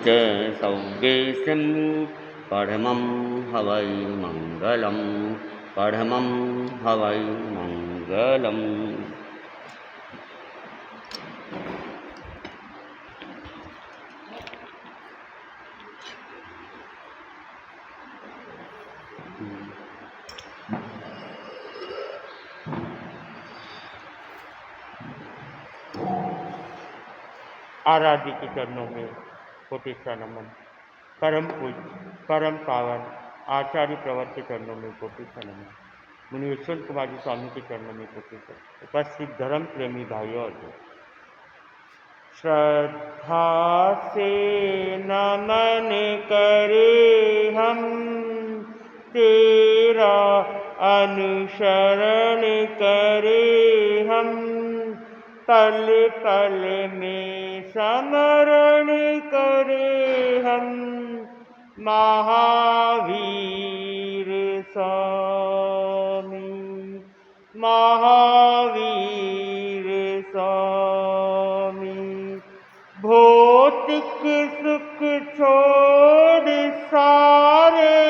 च सौगेशं परमं हवै मंगलम, परमं हवै मंगलम। आराध्य के चरणों में कोटि सा नमन। परम पूज्य परम पावन आचार्य प्रवर के चरणों में कोटि सा नमन। मुनि यशवंत कुमार जी स्वामी के चरणों में कोटि सा उपस्थित धर्म प्रेमी भाइयों और श्रद्धा से नमन करे हम तेरा अनुसरण करे हम, पल पल में स्मरण करे हम महावीर स्वामी, महावीर स्वामी। भौतिक सुख छोड़ सारे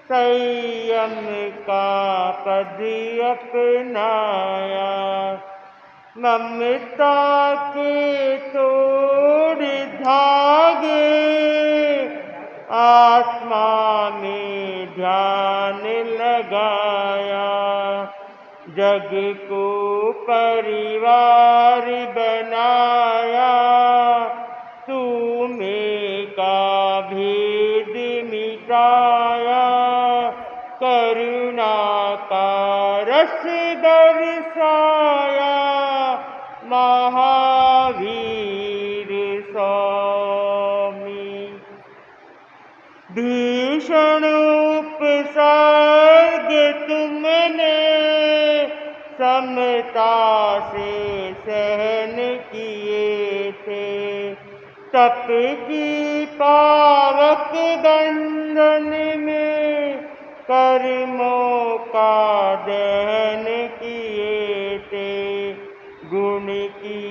संयम का पद अपनाया, ममता के तोड़ धागे आत्मा में ध्यान लगाया। जग को परिवार बनाया, तुम्हें का भेद मिटाया। करुणा का रस बरसाया, महावीर स्वामी। भीषण उपसर्ग तुमने समता से सहन किए थे, तप की पावक बंधन में कर्मों का दहन किए थे। गुण की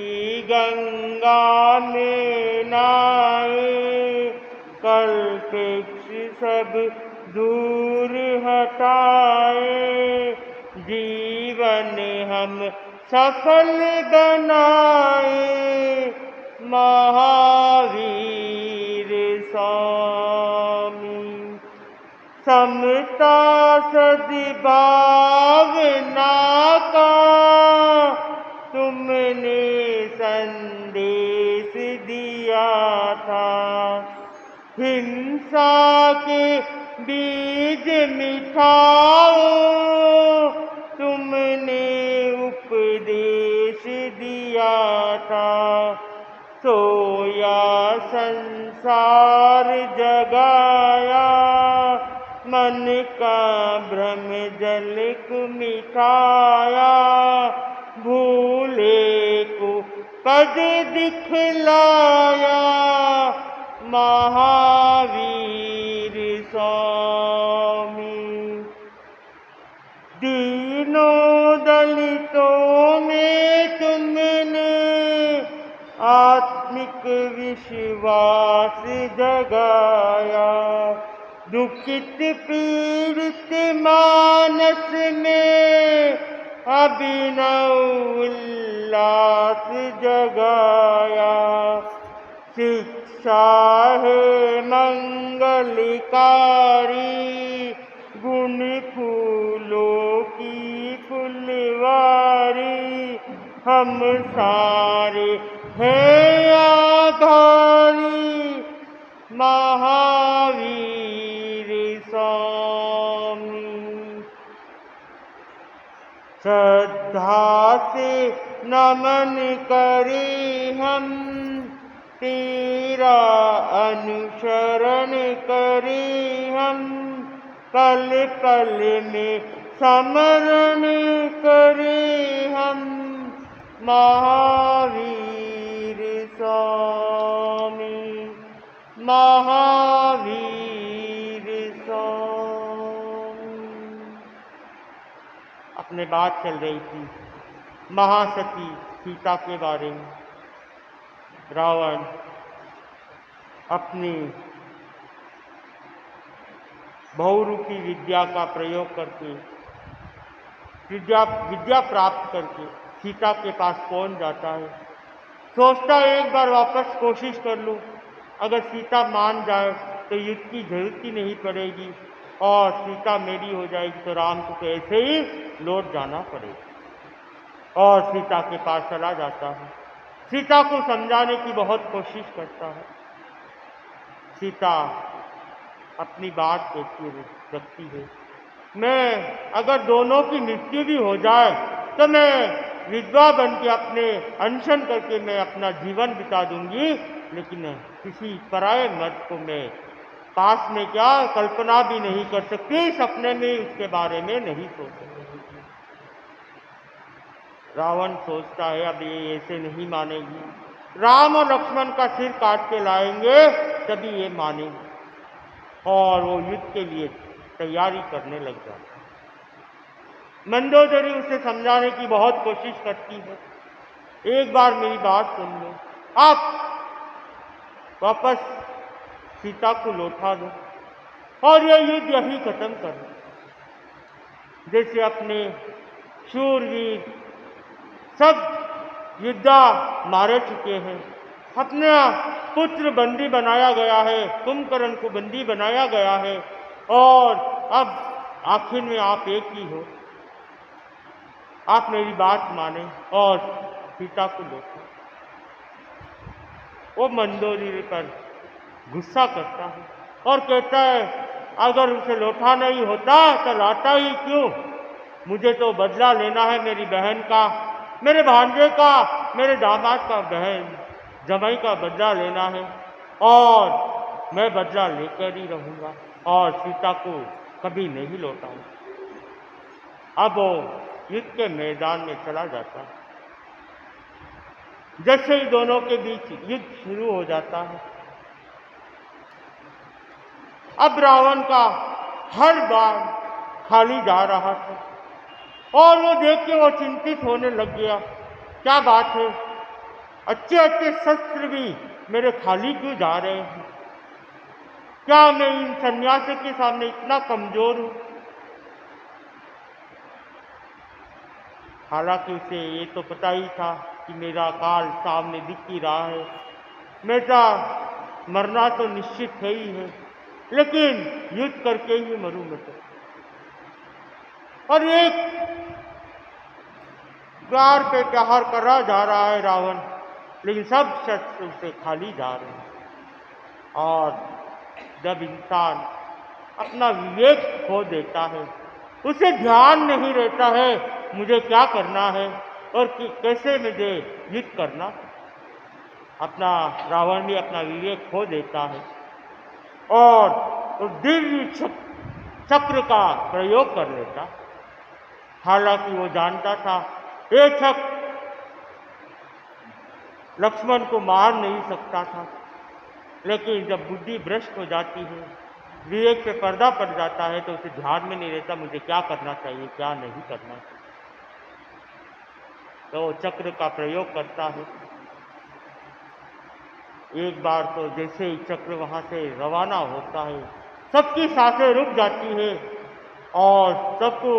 गंगा में नहाए, कल्प सब दूर हटाए। जीवन हम सफल बनाए, महावीर स्वामी। समता सद्भावना का तुमने संदेश दिया था, हिंसा के बीज मिटाओ तुमने उपदेश दिया था। सोया संसार जगाया, मन का भ्रम जल को मिटाया। भूले को पद दिखलाया, महावीर स्वामी। दीनों दलितों में तुमने आत्मिक विश्वास जगाया। दुखित पीड़ित मानस में अभिनव उल्लास जगाया। शिक्षा है मंगलकारी, गुण फूलों की फुलवारी। हम सारे हैं आधारी, महावीर स्वामी। श्रद्धा से नमन करे हम तेरा अनुसरण करे हम, पल पल में स्मरण करे हम महावीर स्वामी, महावीर स्वामी। अपने बात चल रही थी महासती सीता के बारे में। रावण अपनी बहुरूपी विद्या का प्रयोग करके विद्या प्राप्त करके सीता के पास पहुंच जाता है। सोचता है एक बार वापस कोशिश कर लूं, अगर सीता मान जाए तो युद्ध की जरूरत ही नहीं पड़ेगी और सीता मेरी हो जाएगी, तो राम को ऐसे ही लौट जाना पड़ेगा। और सीता के पास चला जाता है, सीता को समझाने की बहुत कोशिश करता है। सीता अपनी बात रखती है, मैं अगर दोनों की मृत्यु भी हो जाए तो मैं विधवा बन के अपने अनशन करके मैं अपना जीवन बिता दूंगी, लेकिन किसी पराये मर्द को मैं पास में क्या कल्पना भी नहीं कर सकती, सपने में उसके बारे में नहीं सोच सकती। रावण सोचता है अब ये ऐसे नहीं मानेगी, राम और लक्ष्मण का सिर काट के लाएंगे तभी ये मानेंगे, और वो युद्ध के लिए तैयारी करने लग जाता है। मंदोदरी उसे समझाने की बहुत कोशिश करती है, एक बार मेरी बात सुन लो, आप वापस सीता को लौटा दो और ये युद्ध यही खत्म कर दो। जैसे अपने शूरवीर सब योद्धा मारे चुके हैं, अपना पुत्र बंदी बनाया गया है, कुंभकर्ण को बंदी बनाया गया है, और अब आखिर में आप एक ही हो, आप मेरी बात माने और सीता को लौटाओ। वो मंदोदरी पर गुस्सा करता है और कहता है अगर उसे लौटाना ही होता तो लाता ही क्यों, मुझे तो बदला लेना है मेरी बहन का, मेरे भांजे का, मेरे दामाद का, बहन जमाई का बदला लेना है, और मैं बदला लेकर ही रहूँगा और सीता को कभी नहीं लौटाऊंगा। अब वो युद्ध के मैदान में चला जाता है। जैसे ही दोनों के बीच युद्ध शुरू हो जाता है, अब रावण का हर बार खाली जा रहा था और वो देख के वो चिंतित होने लग गया, क्या बात है, अच्छे अच्छे शस्त्र भी मेरे खाली क्यों जा रहे हैं, क्या मैं इन सन्यासी के सामने इतना कमजोर हूं। हालांकि उसे ये तो पता ही था कि मेरा काल सामने दिख ही रहा है, मेरा मरना तो निश्चित है ही है, लेकिन युद्ध करके ही मरूं मैं तो। और एक द्वार पे प्रहार करा जा रहा है रावण, लेकिन सब शस्त्र उसे खाली जा रहे हैं। और जब इंसान अपना विवेक खो देता है, उसे ध्यान नहीं रहता है मुझे क्या करना है और कैसे मुझे युद्ध करना, अपना रावण भी अपना विवेक खो देता है और उस दिव्य चक्र का प्रयोग कर लेता। हालांकि वो जानता था ये चक्र लक्ष्मण को मार नहीं सकता था, लेकिन जब बुद्धि भ्रष्ट हो जाती है, विवेक पे पर्दा पड़ जाता है, तो उसे ध्यान में नहीं रहता मुझे क्या करना चाहिए क्या नहीं करना चाहिए। तो वो चक्र का प्रयोग करता है। एक बार तो जैसे ही चक्र वहां से रवाना होता है, सबकी सांसें रुक जाती है और सबको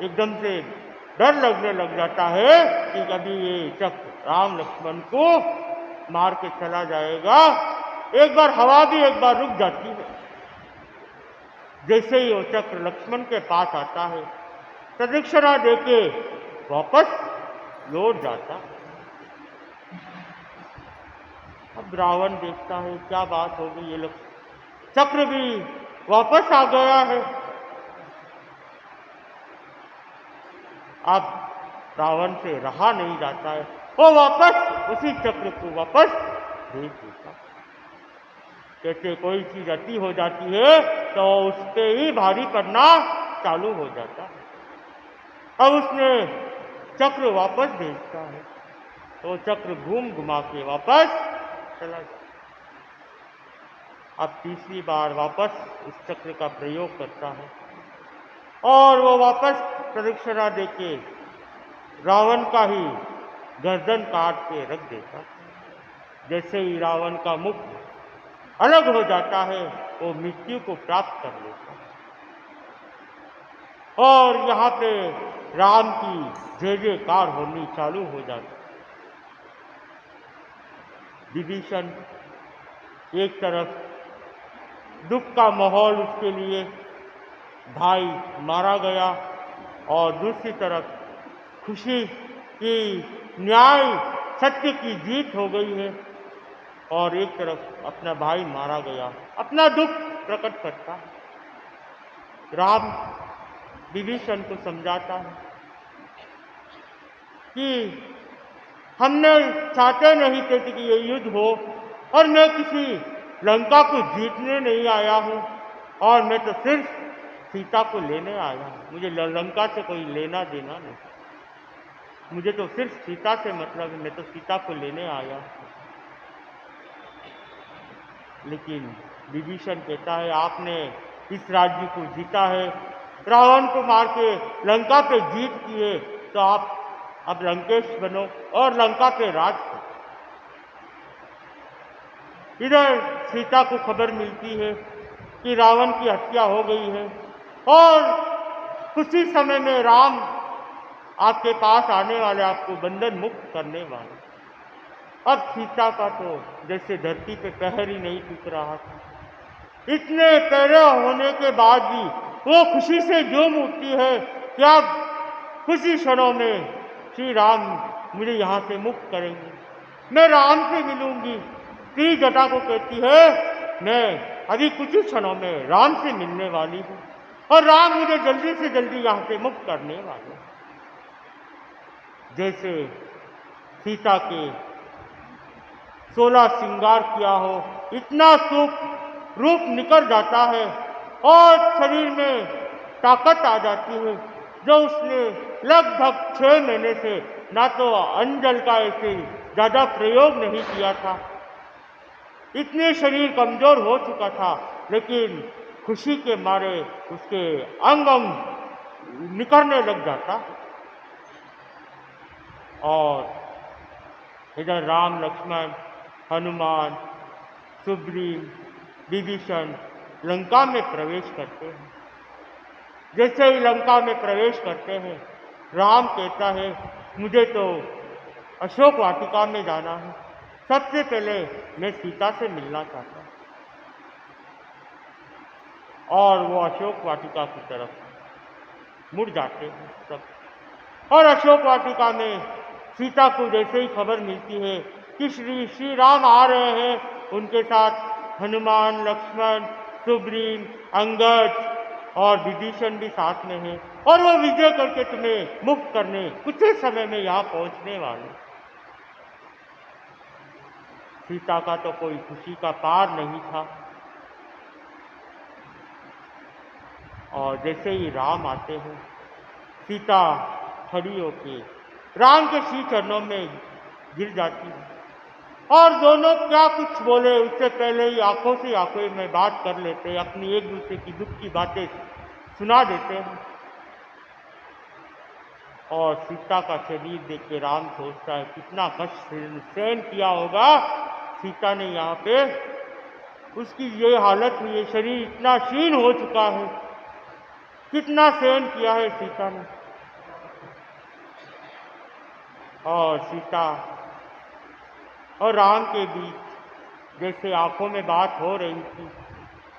एकदम से डर लगने लग जाता है कि कभी ये चक्र राम लक्ष्मण को मार के चला जाएगा। एक बार हवा भी एक बार रुक जाती है। जैसे ही वो चक्र लक्ष्मण के पास आता है, प्रदक्षिणा देके वापस लौट जाता। अब रावण देखता है क्या बात हो गई, ये चक्र भी वापस आ गया है। अब रावण से रहा नहीं जाता है, वो वापस उसी चक्र को वापस भेज देता। जैसे कोई चीज अति हो जाती है तो उस पे ही भारी पड़ना चालू हो जाता है। अब उसने चक्र वापस भेजता है तो चक्र घूम घुमा के वापस चला जाता। अब तीसरी बार वापस उस चक्र का प्रयोग करता है और वो वापस प्रदक्षिणा देके रावण का ही गर्दन काट के रख देता। जैसे ही रावण का मुख अलग हो जाता है, वो मृत्यु को प्राप्त कर लेता है। और यहाँ पे राम की जय जयकार होनी चालू हो जाती। विभीषण एक तरफ दुख का माहौल उसके लिए, भाई मारा गया, और दूसरी तरफ खुशी कि न्याय सत्य की जीत हो गई है, और एक तरफ अपना भाई मारा गया, अपना दुख प्रकट करता है। राम विभीषण को समझाता है कि हमने चाहते नहीं थे कि ये युद्ध हो, और मैं किसी लंका को जीतने नहीं आया हूँ, और मैं तो सिर्फ सीता को लेने आया हूँ। मुझे लंका से कोई लेना देना नहीं, मुझे तो सिर्फ सीता से मतलब है, मैं तो सीता को लेने आया हूँ। लेकिन विभीषण कहता है आपने इस राज्य को जीता है, रावण को मार के लंका पे जीत की है, तो आप अब लंकेश बनो और लंका पे राज करो। इधर सीता को खबर मिलती है कि रावण की हत्या हो गई है, और कुछ ही समय में राम आपके पास आने वाले, आपको बंधन मुक्त करने वाले। अब सीता का तो जैसे धरती पे पैर ही नहीं टिक रहा था। इतने पैरा होने के बाद भी वो खुशी से झूम उठती है कि अब कुछ ही क्षणों में श्री राम मुझे यहाँ से मुक्त करेंगे, मैं राम से मिलूंगी। श्री जटा को कहती है मैं अभी कुछ ही क्षणों में राम से मिलने वाली हूँ, और राम मुझे जल्दी से जल्दी यहाँ से मुक्त करने वाले। जैसे सीता के 16 श्रृंगार किया हो, इतना सुख रूप निकल जाता है, और शरीर में ताकत आ जाती है, जो उसने लगभग 6 महीने से ना तो अन्न जल का ऐसे ज़्यादा प्रयोग नहीं किया था। इतने शरीर कमजोर हो चुका था, लेकिन खुशी के मारे उसके अंग अंग निकलने लग जाता। और इधर राम लक्ष्मण हनुमान सुग्रीव विभीषण लंका में प्रवेश करते हैं। जैसे ही लंका में प्रवेश करते हैं, राम कहता है मुझे तो अशोक वाटिका में जाना है, सबसे पहले मैं सीता से मिलना चाहता हूँ। और वो अशोक वाटिका की तरफ मुड़ जाते हैं सब। और अशोक वाटिका में सीता को जैसे ही खबर मिलती है कि श्री राम आ रहे हैं, उनके साथ हनुमान लक्ष्मण सुग्रीव अंगद और विभीषण भी साथ में है, और वो विजय करके तुम्हें मुक्त करने कुछ ही समय में यहाँ पहुँचने वाले। सीता का तो कोई खुशी का पार नहीं था। और जैसे ही राम आते हैं, सीता खड़ी होके राम के श्री चरणों में गिर जाती है, और दोनों क्या कुछ बोले उससे पहले ही आंखों से आंखों में बात कर लेते हैं, अपनी एक दूसरे की दुख की बातें सुना देते हैं। और सीता का शरीर देख के राम सोचता है कितना कष्ट सहन किया होगा सीता ने, यहाँ पे उसकी ये हालत हुई है, शरीर इतना क्षीण हो चुका है, कितना सहन किया है सीता ने। और सीता और राम के बीच जैसे आंखों में बात हो रही थी,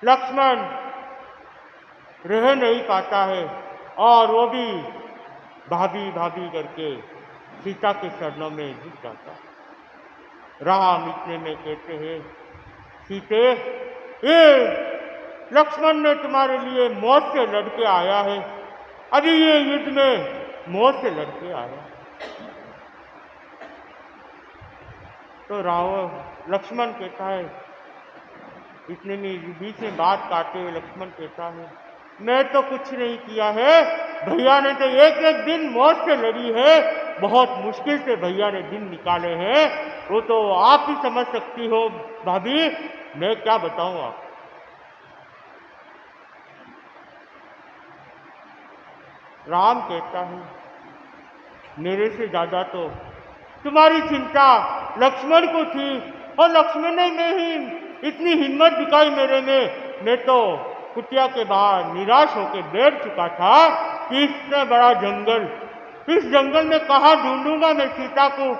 लक्ष्मण रह नहीं पाता है, और वो भी भाभी भाभी करके सीता के चरणों में झुक जाता है। राम इतने में कहते हैं सीते, ये लक्ष्मण ने तुम्हारे लिए मौत से लड़के आया है, अभी ये युद्ध में मौत से लड़के आया। तो लक्ष्मण कहता है, इतने में बीच में बात काटते हुए लक्ष्मण कहता है मैं तो कुछ नहीं किया है, भैया ने तो एक एक दिन मौत से लड़ी है, बहुत मुश्किल से भैया ने दिन निकाले हैं, वो तो आप ही समझ सकती हो भाभी, मैं क्या बताऊं आप। राम कहता है मेरे से ज्यादा तो तुम्हारी चिंता लक्ष्मण को थी, और लक्ष्मण ने में ही इतनी हिम्मत दिखाई मेरे में। मैं तो कुटिया के बाहर निराश होकर बैठ चुका था कि इतना बड़ा जंगल, इस जंगल में कहाँ ढूंढूंगा मैं सीता को,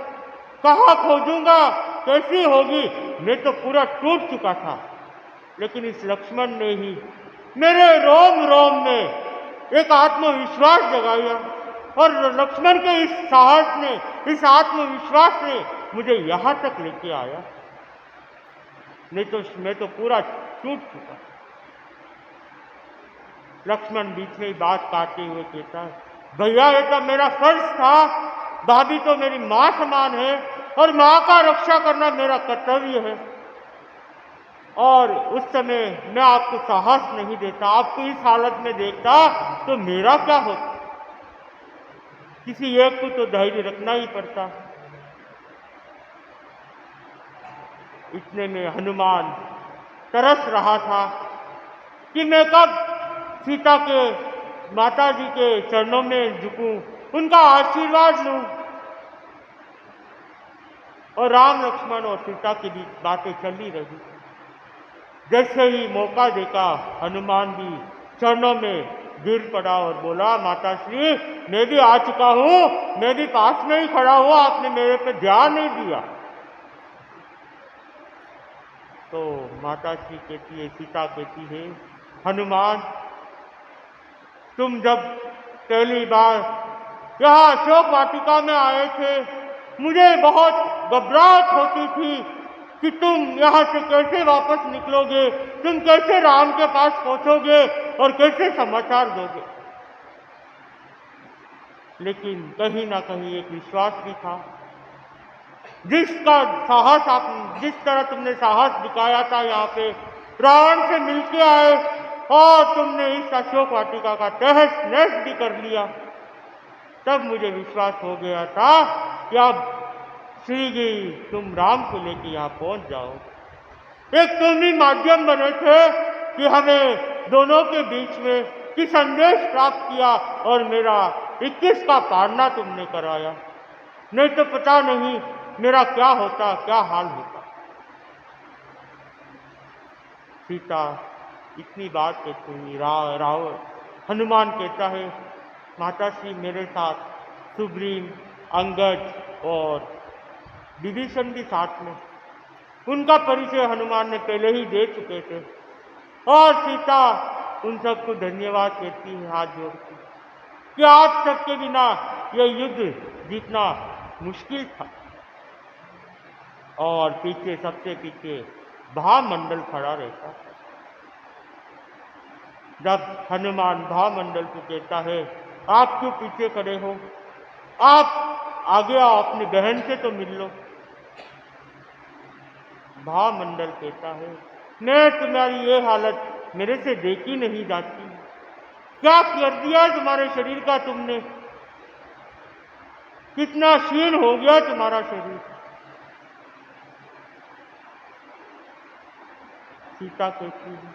कहाँ खोजूंगा, कैसी होगी। मैं तो पूरा टूट चुका था। लेकिन इस लक्ष्मण ने ही मेरे रोम रोम में एक आत्मविश्वास जगाया, और लक्ष्मण के इस साहस ने, इस आत्मविश्वास ने मुझे यहाँ तक लेके आया। नहीं तो मैं तो पूरा टूट चुका। लक्ष्मण बीच में ही बात काटते हुए कहता है, भैया ये तो मेरा फर्ज था, भाभी तो मेरी माँ समान है और माँ का रक्षा करना मेरा कर्तव्य है। और उस समय मैं आपको साहस नहीं देता, आपको इस हालत में देखता तो मेरा क्या होता। किसी एक को तो धैर्य रखना ही पड़ता। इतने में हनुमान तरस रहा था कि मैं कब सीता के, माता जी के चरणों में झुकूं, उनका आशीर्वाद लूं। और राम लक्ष्मण और सीता के बीच बातें चली रही। जैसे ही मौका देखा, हनुमान भी चरणों में गिर पड़ा और बोला, माता श्री मैं भी आ चुका हूं, मैं भी पास में ही खड़ा हुआ, आपने मेरे पे ध्यान नहीं दिया। तो माता श्री कहती है, सीता कहती है, हनुमान तुम जब पहली बार यहाँ अशोक वाटिका में आए थे, मुझे बहुत घबराहट होती थी कि तुम यहाँ से कैसे वापस निकलोगे, तुम कैसे राम के पास पहुंचोगे और कैसे समाचार दोगे। लेकिन कहीं ना कहीं एक विश्वास भी था। जिसका साहस आप, जिस तरह तुमने साहस दिखाया था, यहाँ पे रावण से मिलके आए और तुमने इस अशोक वाटिका का तहस नहस भी कर लिया, तब मुझे विश्वास हो गया था कि अब श्री जी तुम राम को लेके यहाँ पहुंच जाओ। एक तुम ही माध्यम बने थे कि हमें दोनों के बीच में कि संदेश प्राप्त किया और मेरा 21 का पारना तुमने कराया। नहीं तो पता नहीं मेरा क्या होता, क्या हाल होता। सीता इतनी बात कहती हुई रावण हनुमान कहता है, माता श्री मेरे साथ सुग्रीव, अंगद और विभीषण भी साथ में, उनका परिचय हनुमान ने पहले ही दे चुके थे। और सीता उन सबको धन्यवाद कहती है हाथ जोड़ती कि आप सबके बिना यह युद्ध जीतना मुश्किल था। और पीछे, सबसे पीछे भामंडल खड़ा रहता। जब हनुमान भामंडल को कहता है, आप क्यों पीछे खड़े हो, आप आगे आओ, अपनी बहन से तो मिल लो। भामंडल कहता है, मैं तुम्हारी ये हालत मेरे से देखी नहीं जाती, क्या कर दिया तुम्हारे शरीर का तुमने, कितना क्षीण हो गया तुम्हारा शरीर। सीता कहती है,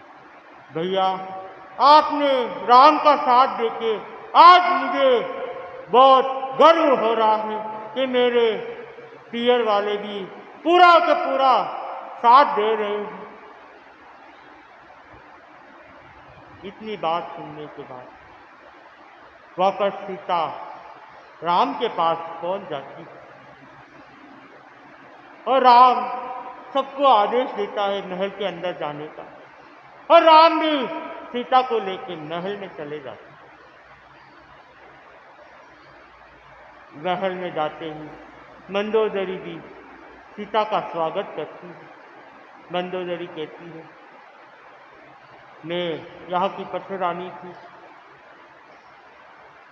भैया आपने राम का साथ देके आज मुझे बहुत गर्व हो रहा है कि मेरे पियर वाले भी पूरा का पूरा साथ दे रहे हैं। इतनी बात सुनने के बाद वापस सीता राम के पास पहुंच जाती और राम सबको आदेश देता है महल के अंदर जाने का, और राम भी सीता को लेकर महल में चले जाते। महल में जाते ही मंदोदरी भी सीता का स्वागत करती है। मंदोदरी कहती है, मैं यहाँ की पटरानी थी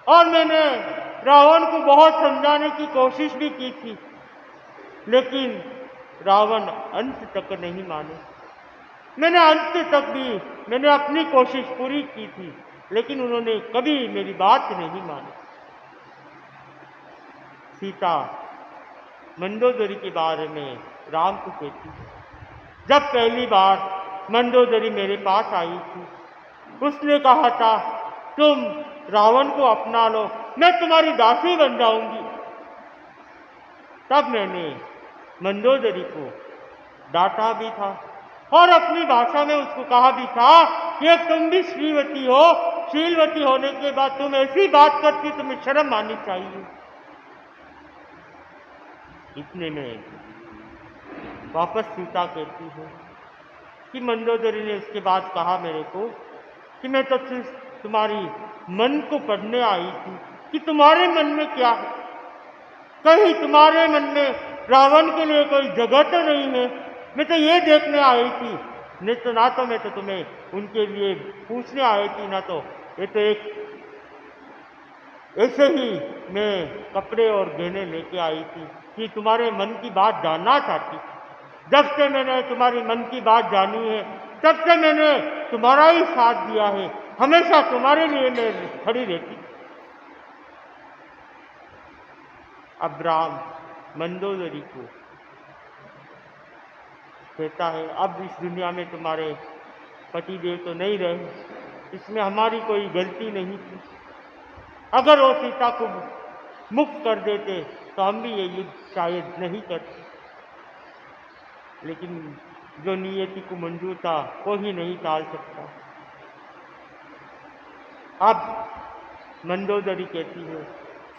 और मैंने रावण को बहुत समझाने की कोशिश भी की थी, लेकिन रावण अंत तक नहीं माने। मैंने अंत तक भी मैंने अपनी कोशिश पूरी की थी, लेकिन उन्होंने कभी मेरी बात नहीं मानी। सीता मंदोदरी के बारे में राम को कहती है, जब पहली बार मंदोदरी मेरे पास आई थी, उसने कहा था तुम रावण को अपना लो, मैं तुम्हारी दासी बन जाऊंगी। तब मैंने मंदोदरी को डांटा भी था और अपनी भाषा में उसको कहा भी था कि तुम भी श्रीवती हो, शीलवती होने के बाद तुम ऐसी बात करती, तुम्हें शर्म आनी चाहिए। इतने में वापस सीता कहती है कि मंदोदरी ने इसके बाद कहा मेरे को कि मैं तो सिर्फ तुम्हारी मन को पढ़ने आई थी कि तुम्हारे मन में क्या है, कहीं तुम्हारे मन में रावण के लिए कोई जगह तो नहीं है। मैं तो ये देखने आई थी, नहीं तो ना तो मैं तो तुम्हें उनके लिए पूछने आई थी, ना तो ये तो एक ऐसे ही मैं कपड़े और गहने लेके आई थी कि तुम्हारे मन की बात जानना चाहती थी। जब से मैंने तुम्हारी मन की बात जानी है, तब से मैंने तुम्हारा ही साथ दिया है, हमेशा तुम्हारे लिए मैं खड़ी रहती। अब राम मंदोदरी को कहता है, अब इस दुनिया में तुम्हारे पतिदेव तो नहीं रहे, इसमें हमारी कोई गलती नहीं थी। अगर वो सीता को मुक्त कर देते तो हम भी ये युद्ध शायद नहीं करते, लेकिन जो नियति को मंजूर था वो ही नहीं टाल सकता। अब मंदोदरी कहती है,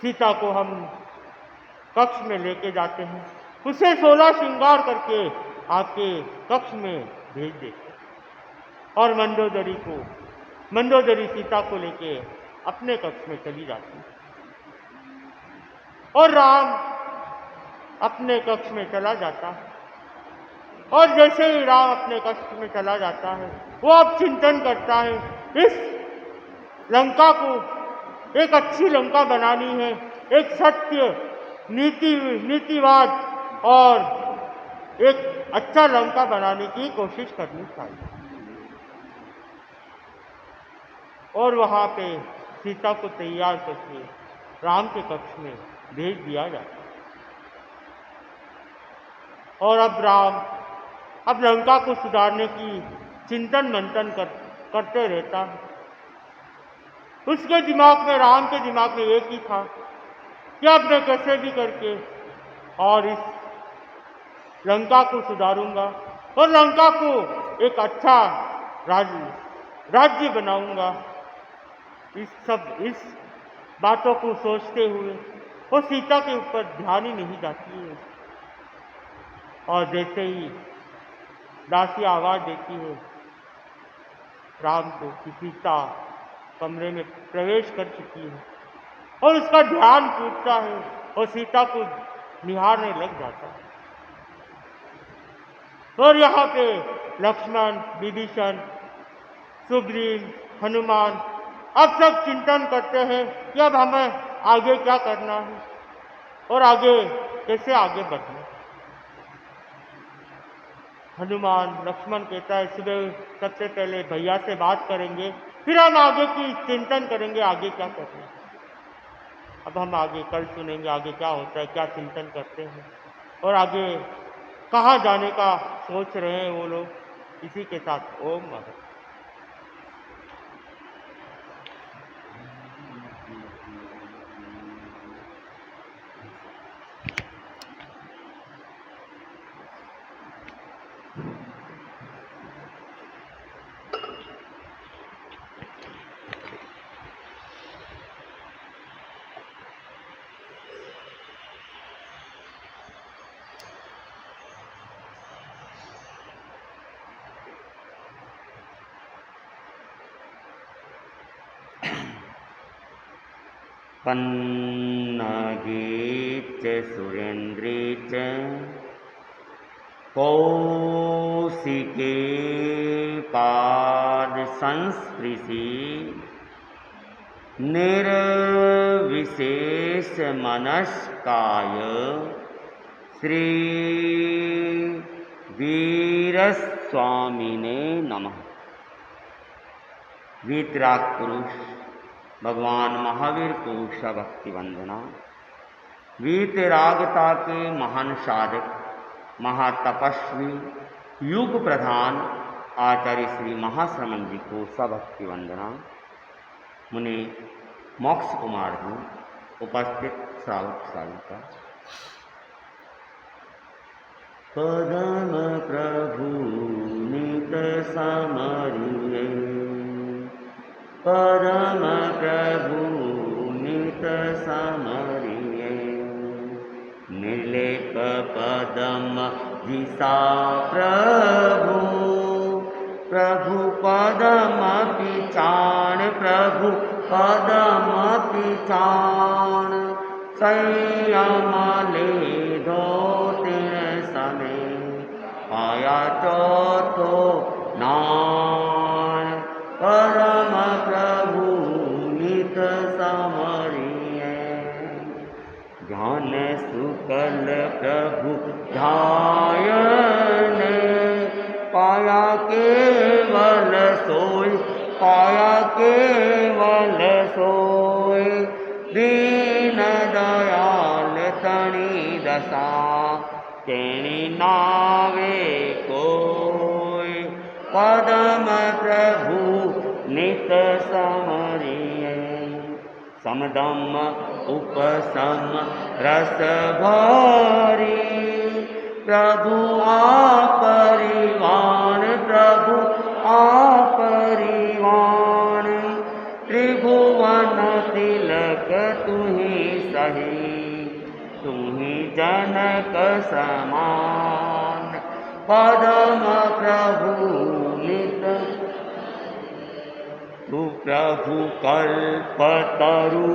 सीता को हम कक्ष में लेके जाते हैं, उसे 16 श्रृंगार करके आपके कक्ष में भेज देते। और मंदोदरी सीता को लेके अपने कक्ष में चली जाती है और राम अपने कक्ष में चला जाता है। और जैसे ही राम अपने कक्ष में चला जाता है, वो अब चिंतन करता है, इस लंका को एक अच्छी लंका बनानी है, एक सत्य नीतिवाद और एक अच्छा लंका बनाने की कोशिश करनी चाहिए। और वहां पे सीता को तैयार करके राम के कक्ष में भेज दिया जाता है। और अब राम अब लंका को सुधारने की चिंतन मंथन करते रहता है। उसके दिमाग में, राम के दिमाग में एक ही था कि अब मैं कैसे भी करके और इस लंका को सुधारूंगा और लंका को एक अच्छा राज्य बनाऊंगा। इस बातों को सोचते हुए वो सीता के ऊपर ध्यान ही नहीं जाती है। और जैसे ही दासी आवाज देती है राम को कि सीता कमरे में प्रवेश कर चुकी है, और उसका ध्यान टूटता है और सीता को निहारने लग जाता है। और यहाँ पे लक्ष्मण, विभीषण, सुग्रीव, हनुमान अब सब चिंतन करते हैं कि अब हमें आगे क्या करना है और आगे कैसे आगे बढ़ना। हनुमान, लक्ष्मण कहता है, सुबह सबसे पहले भैया से बात करेंगे, फिर हम आगे की चिंतन करेंगे, आगे क्या करना है। अब हम आगे कल सुनेंगे आगे क्या होता है, क्या चिंतन करते हैं और आगे कहाँ जाने का सोच रहे हैं वो लोग। इसी के साथ ओम नमः। पन्नगे च सुरेन्द्रे च कौशिके पाद संस्पृशि निर्विशेष मनस्काय श्री वीरस्वामिने नमः। वीतराग पुरुष भगवान महावीर को उषा भक्ति वंदना। वीतरागता के महान साधक, महातपस्वी, युग प्रधान आचार्य श्री महाश्रमण जी को सभक्ति वंदना। मुनि मोक्ष कुमार जी, उपस्थित श्रावक श्राविका। परम प्रभु ने नित समरिये परम प्रभु नित समरिये निर्लेप पदम जिसा प्रभु प्रभु पदम पिछाण प्रभु पदम पिछाण संयम ले दो तिन सने पाया चौथो नान परम प्रभु नित समरिये ज्ञान सुकल प्रभु ध्यान पाया केवल सोय पाया केवल सोय दीन दयाल तणी दशा तेणी नावे कोय पदम प्रभु नित समरिये समदम उपसम रस भरी प्रभु आपरिवाण प्रभु आपरिवाण त्रिभुवन तिलक तुहि सही तुहि जनक समान पदम प्रभु नित तु प्रभु कल्पतरु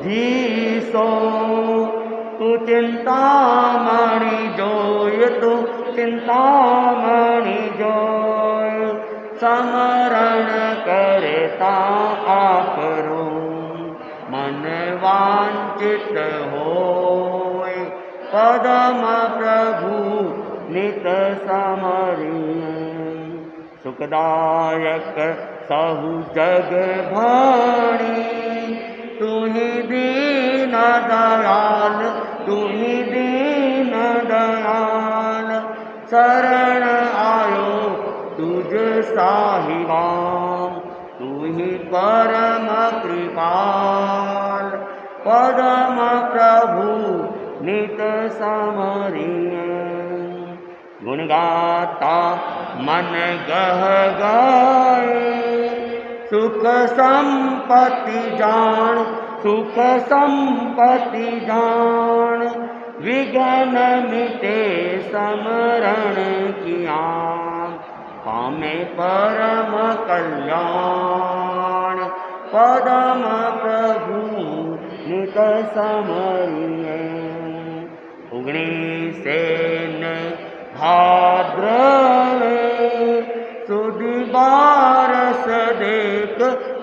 धीसो तु चिंतामणि जोय तु चिंतामणि जोय समरण करता आपरो मन वांचित होय पदम प्रभु नित समरिये सुखदायक सहु जग भाणी तुहि दीन दयाल तुहि दीन दयाल शरण आयो तुझ साहिबाम तुहि परम कृपाल पदम प्रभु नित समरिये गुण गाता मन गह गाए सुख संपत्ति जान सुख संपत्ति जान विघ्न मिटे समरण किया पामे परम कल्याण पदम प्रभु नित समरिये उगणी सेन भाद्रवे सुधि बारस देख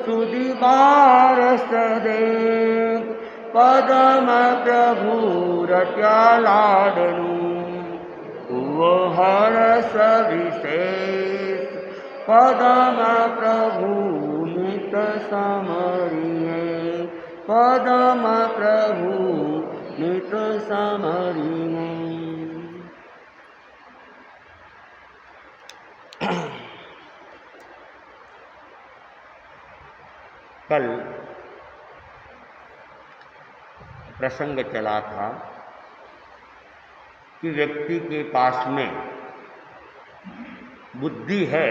सुधि बारस देख पदम प्रभु रट्या लाडनु वो हरस विशेष पदम प्रभु नित समरिये पदम प्रभु नित समरिये कल प्रसंग चला था कि व्यक्ति के पास में बुद्धि है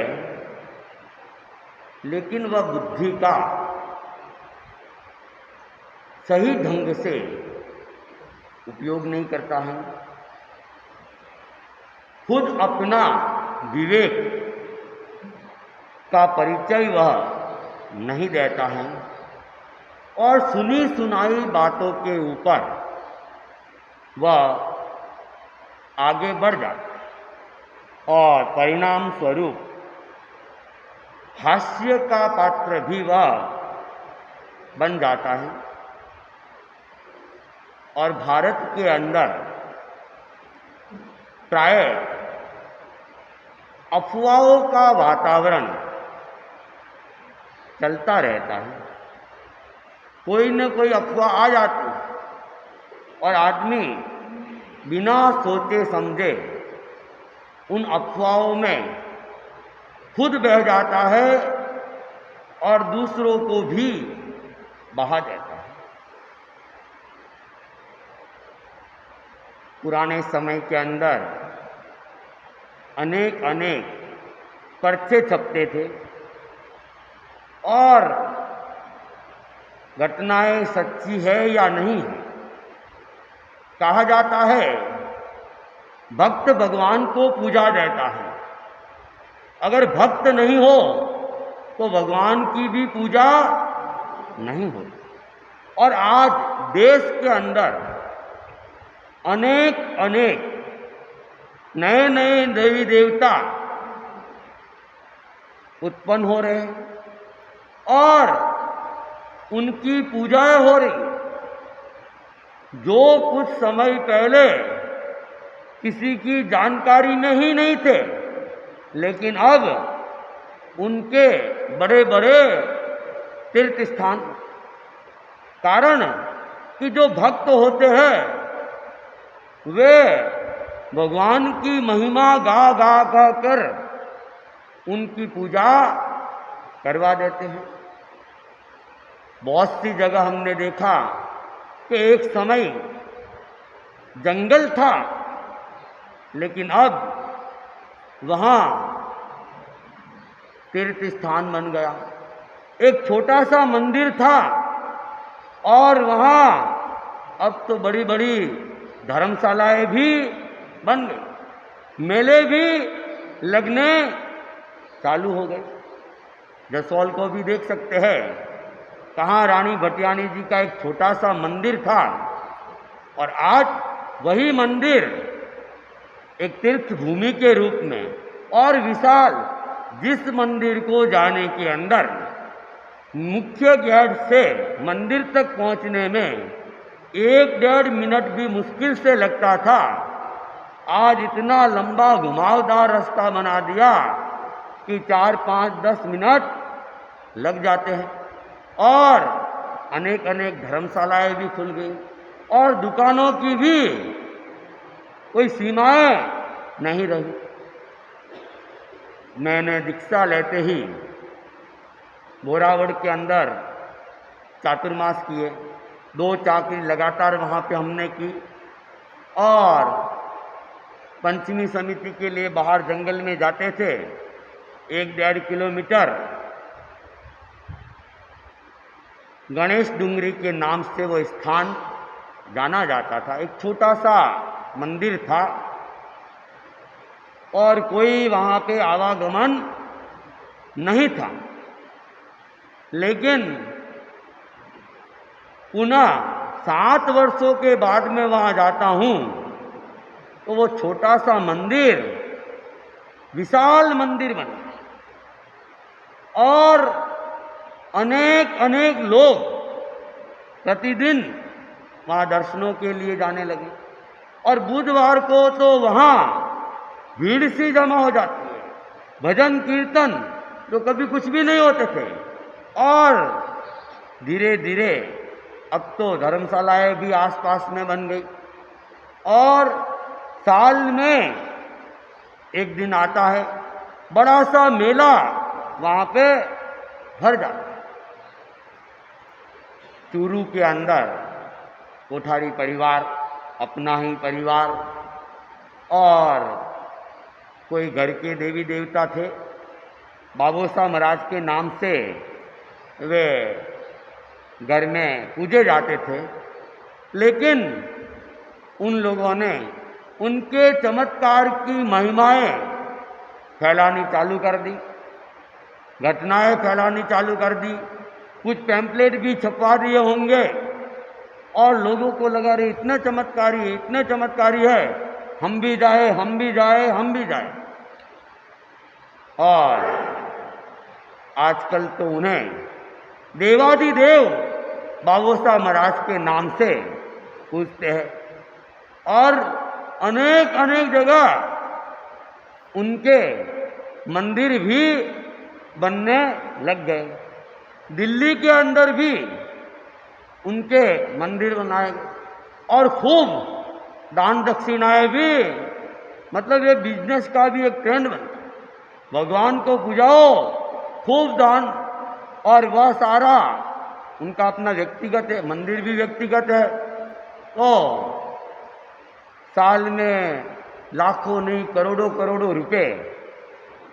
लेकिन वह बुद्धि का सही ढंग से उपयोग नहीं करता है, खुद अपना विवेक का परिचय वह नहीं देता है और सुनी सुनाई बातों के ऊपर वह आगे बढ़ जाता है और परिणाम स्वरूप हास्य का पात्र भी वह बन जाता है। और भारत के अंदर प्राय अफवाहों का वातावरण चलता रहता है। कोई न कोई अफवाह आ जाती है और आदमी बिना सोचे समझे उन अफवाहों में खुद बह जाता है और दूसरों को भी बहा देता है। पुराने समय के अंदर अनेक पर्चे छपते थे और घटनाएं सच्ची है या नहीं है। कहा जाता है भक्त भगवान को पूजा देता है, अगर भक्त नहीं हो तो भगवान की भी पूजा नहीं होती। और आज देश के अंदर अनेक अनेक नए नए देवी देवता उत्पन्न हो रहे हैं और उनकी पूजाएं हो रही। जो कुछ समय पहले किसी की जानकारी में ही नहीं थे, लेकिन अब उनके बड़े बड़े तीर्थ स्थान, कारण कि जो भक्त होते हैं वे भगवान की महिमा गा गा गा कर उनकी पूजा करवा देते हैं। बहुत सी जगह हमने देखा कि एक समय जंगल था, लेकिन अब वहाँ तीर्थ स्थान बन गया। एक छोटा सा मंदिर था और वहाँ अब तो बड़ी बड़ी धर्मशालाएं भी बन गई, मेले भी लगने चालू हो गए। जसौल को भी देख सकते हैं, कहाँ रानी भटियानी जी का एक छोटा सा मंदिर था और आज वही मंदिर एक तीर्थ भूमि के रूप में और विशाल, जिस मंदिर को जाने के अंदर मुख्य गेट से मंदिर तक पहुंचने में 1-1.5 मिनट भी मुश्किल से लगता था, आज इतना लंबा घुमावदार रास्ता बना दिया कि 4, 5, 10 मिनट लग जाते हैं। और अनेक अनेक धर्मशालाएं भी खुल गई और दुकानों की भी कोई सीमाएं नहीं रही। मैंने दीक्षा लेते ही बोरावड़ के अंदर चातुर्मास किए, 2 चाकरी लगातार वहाँ पे हमने की और पंचमी समिति के लिए बाहर जंगल में जाते थे। 1-1.5 किलोमीटर गणेश डूंगरी के नाम से वो स्थान जाना जाता था। एक छोटा सा मंदिर था और कोई वहाँ पे आवागमन नहीं था, लेकिन पुनः 7 वर्षों के बाद में वहाँ जाता हूँ तो वो छोटा सा मंदिर विशाल मंदिर बना और अनेक अनेक लोग प्रतिदिन वहाँ दर्शनों के लिए जाने लगे और बुधवार को तो वहाँ भीड़ सी जमा हो जाती है। भजन कीर्तन जो कभी कुछ भी नहीं होते थे और धीरे धीरे अब तो धर्मशालाएं भी आसपास में बन गई और साल में एक दिन आता है, बड़ा सा मेला वहाँ पे भर जाता है। चूरू के अंदर कोठारी परिवार, अपना ही परिवार और कोई घर के देवी देवता थे, बाबोसा महाराज के नाम से वे घर में पूजे जाते थे, लेकिन उन लोगों ने उनके चमत्कार की महिमाएं फैलानी चालू कर दी, घटनाएं फैलानी चालू कर दी, कुछ पैम्पलेट भी छपवा दिए होंगे और लोगों को लगा रही इतने चमत्कारी है, इतने चमत्कारी है, हम भी जाए, हम भी जाए, हम भी जाए। और आजकल तो उन्हें देवाधिदेव बाबोसा महाराज के नाम से पूजते हैं और अनेक अनेक जगह उनके मंदिर भी बनने लग गए। दिल्ली के अंदर भी उनके मंदिर बनाए गए और खूब दान दक्षिणाएं भी, मतलब ये बिजनेस का भी एक ट्रेंड बनता है। भगवान को पूजाओ, खूब दान, और वह सारा उनका अपना व्यक्तिगत है, मंदिर भी व्यक्तिगत है। तो साल में लाखों नहीं करोड़ों करोड़ों रुपए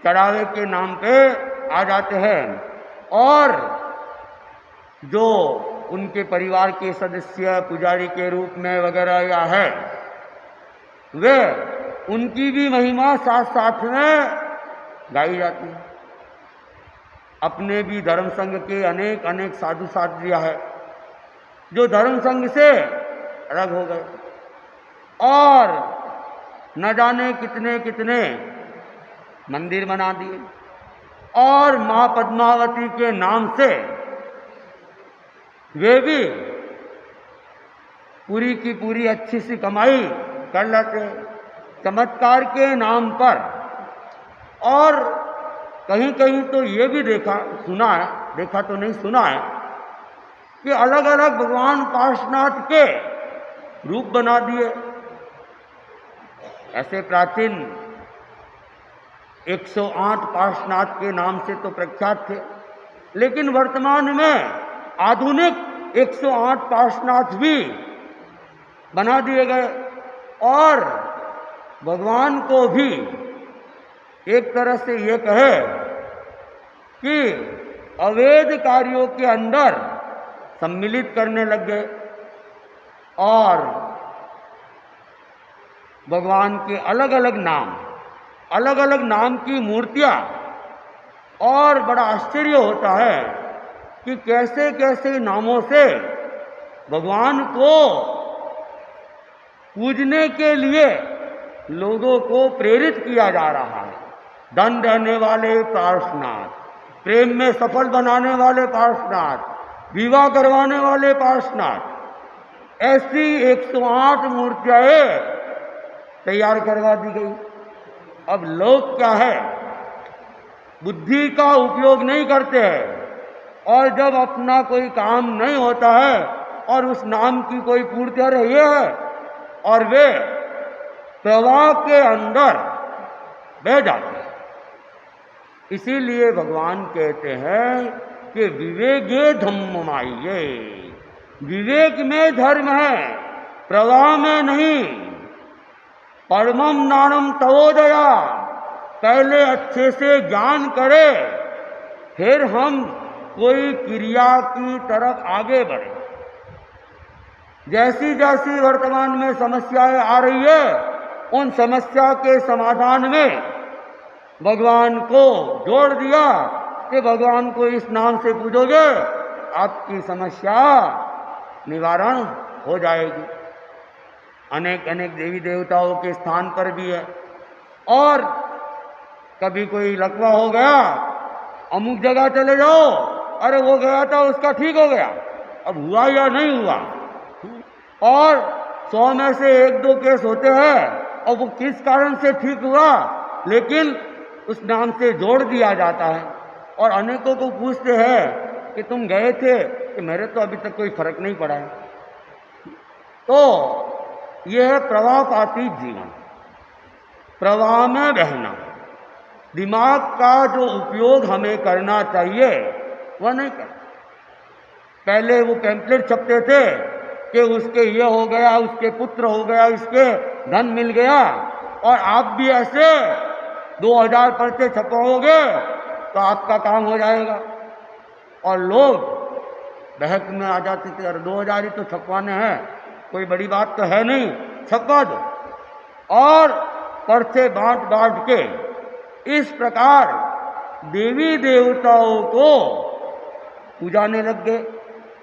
चढ़ावे के नाम पे आ जाते हैं और जो उनके परिवार के सदस्य पुजारी के रूप में वगैरह या है वे उनकी भी महिमा साथ साथ में गाई जाती है। अपने भी धर्म संघ के अनेक अनेक साधु साधिया है जो धर्म संघ से अलग हो गए और न जाने कितने कितने मंदिर बना दिए और मां पद्मावती के नाम से वे भी पूरी की पूरी अच्छी सी कमाई कर लेते हैं चमत्कार के नाम पर। और कहीं कहीं तो ये भी सुना तो नहीं सुना है कि अलग अलग भगवान पार्श्वनाथ के रूप बना दिए। ऐसे प्राचीन 108 पार्श्वनाथ के नाम से तो प्रख्यात थे, लेकिन वर्तमान में आधुनिक 108 पार्श्वनाथ भी बना दिए गए और भगवान को भी एक तरह से ये कहे कि अवैध कार्यों के अंदर सम्मिलित करने लग गए और भगवान के अलग अलग नाम की मूर्तियां। और बड़ा आश्चर्य होता है कि कैसे कैसे नामों से भगवान को पूजने के लिए लोगों को प्रेरित किया जा रहा है। धन देने वाले पार्श्वनाथ, प्रेम में सफल बनाने वाले पार्श्वनाथ, विवाह करवाने वाले पार्श्वनाथ, ऐसी 108 मूर्तियां तैयार करवा दी गई। अब लोग क्या है, बुद्धि का उपयोग नहीं करते हैं और जब अपना कोई काम नहीं होता है और उस नाम की कोई पूर्ति है ये है और वे प्रवाह के अंदर बह जाते हैं। इसीलिए भगवान कहते हैं कि विवेके धम्ममाइये, विवेक में धर्म है, प्रवाह में नहीं। परमम नानम तवोदया, पहले अच्छे से ज्ञान करे फिर हम कोई क्रिया की तरफ आगे बढ़े। जैसी जैसी वर्तमान में समस्याएं आ रही है उन समस्या के समाधान में भगवान को जोड़ दिया कि भगवान को इस नाम से पूजोगे आपकी समस्या निवारण हो जाएगी। अनेक अनेक देवी देवताओं के स्थान पर भी है और कभी कोई लकवा हो गया अमुक जगह चले जाओ, अरे वो गया था उसका ठीक हो गया, अब हुआ या नहीं हुआ। और 100 में से 1-2 केस होते हैं और वो किस कारण से ठीक हुआ लेकिन उस नाम से जोड़ दिया जाता है। और अनेकों को पूछते हैं कि तुम गए थे कि मेरे तो अभी तक कोई फर्क नहीं पड़ा है। तो यह है प्रवाहपाती जीवन, प्रवाह में बहना। दिमाग का जो उपयोग हमें करना चाहिए वह नहीं करते। पहले वो पैम्पलेट छपते थे कि उसके ये हो गया, उसके पुत्र हो गया, इसके धन मिल गया, और आप भी ऐसे 2000 पर्चे छपवाओगे तो आपका काम हो जाएगा। और लोग बहक में आ जाते थे, अरे 2000 ही तो छपवाने हैं, कोई बड़ी बात तो है नहीं, छपवा दो। और पर्चे बांट बांट के इस प्रकार देवी देवताओं को पूजाने लग गए।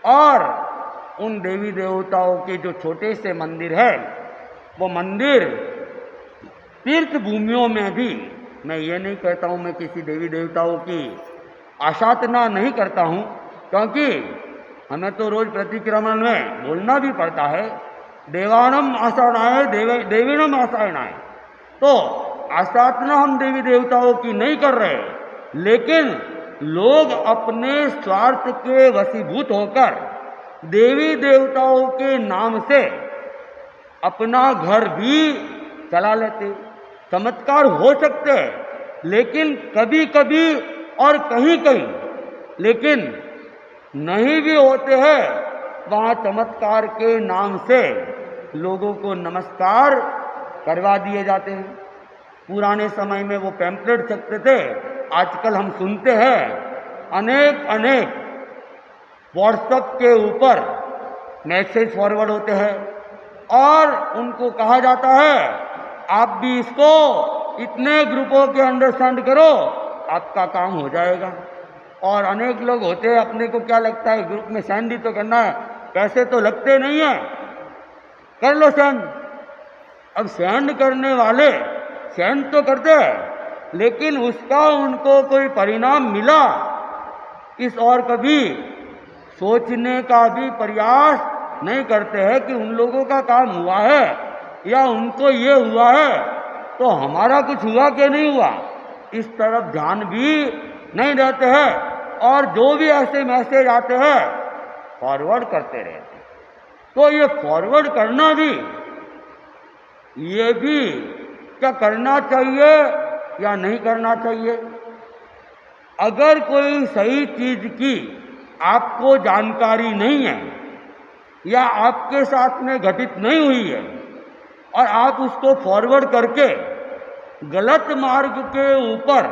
और उन देवी देवताओं के जो छोटे से मंदिर है वो मंदिर तीर्थ भूमियों में भी, मैं ये नहीं कहता हूँ, मैं किसी देवी देवताओं की आशातना नहीं करता हूँ, क्योंकि हमें तो रोज प्रतिक्रमण में बोलना भी पड़ता है, देवानम आसानाय देवीनम आसानाय। तो आसातना हम देवी देवताओं की नहीं कर रहे, लेकिन लोग अपने स्वार्थ के वशीभूत होकर देवी देवताओं के नाम से अपना घर भी चला लेते। चमत्कार हो सकते हैं लेकिन कभी कभी और कहीं कहीं, लेकिन नहीं भी होते हैं। वहाँ चमत्कार के नाम से लोगों को नमस्कार करवा दिए जाते हैं। पुराने समय में वो पैम्पलेट छपते थे, आजकल हम सुनते हैं अनेक अनेक व्हाट्सएप के ऊपर मैसेज फॉरवर्ड होते हैं और उनको कहा जाता है आप भी इसको इतने ग्रुपों के अंडरस्टैंड करो, आपका काम हो जाएगा। और अनेक लोग होते हैं, अपने को क्या लगता है ग्रुप में सेंड ही तो करना है, पैसे तो लगते नहीं है, कर लो सेंड। अब सेंड करने वाले सेंड तो करते हैं, लेकिन उसका उनको कोई परिणाम मिला इस और कभी सोचने का भी प्रयास नहीं करते हैं कि उन लोगों का काम हुआ है या उनको ये हुआ है तो हमारा कुछ हुआ कि नहीं हुआ, इस तरफ ध्यान भी नहीं देते हैं। और जो भी ऐसे मैसेज आते हैं फॉरवर्ड करते रहते हैं। तो ये फॉरवर्ड करना भी, ये भी क्या करना चाहिए या नहीं करना चाहिए? अगर कोई सही चीज की आपको जानकारी नहीं है या आपके साथ में घटित नहीं हुई है और आप उसको फॉरवर्ड करके गलत मार्ग के ऊपर